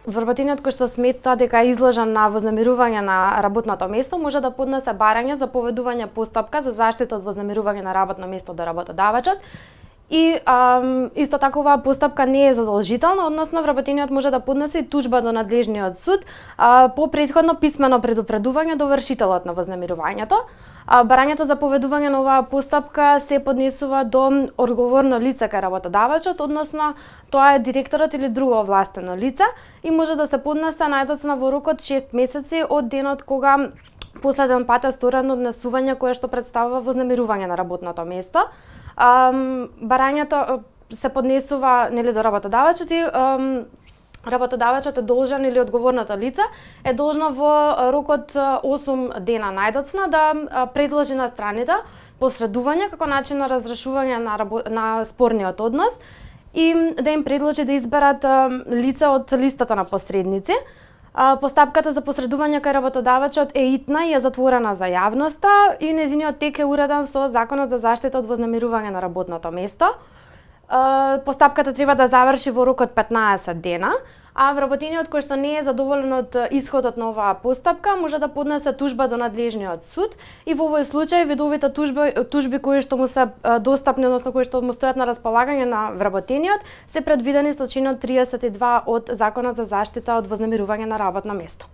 Вработениот кој што смета дека е изложен на вознемирување на работното место може да поднесе барање за поведување постапка за заштита од вознемирување на работно место до работодавачот. И исто така оваа постапка не е задолжителна, односно вработениот може да поднесе и тужба до надлежниот суд по претходно писмено предупредување до вршителот на вознемирувањето. Барањето за поведување на оваа постапка се поднесува до одговорно лице кај работодавачот, односно тоа е директорот или друго овластено лице и може да се поднесе најдоцна во рок од 6 месеци од денот кога последен пат е сторено однесување кое што представува вознемирување на работното место. Барањето се поднесува нели до работодавачот и работодавачот е должен или одговорното лице е должно во рок од 8 дена најдоцна да предложи на страните посредување како начин на разрешување на спорниот однос и да им предложи да изберат лице од листата на посредници. Постапката за посредување кај работодавачот е итна и е затворена за јавноста и нејзиниот тек е уреден со Законот за заштита од вознемирување на работното место. Постапката треба да заврши во рок од 15 дена, а вработениот кој што не е задоволен од исходот на оваа постапка може да поднесе тужба до надлежниот суд и во овој случај видовите тужби кои што му се достапни, односно кои што му стојат на располагање на вработениот се предвидени со чинот 32 од Законот за заштита од вознемирување на работно место.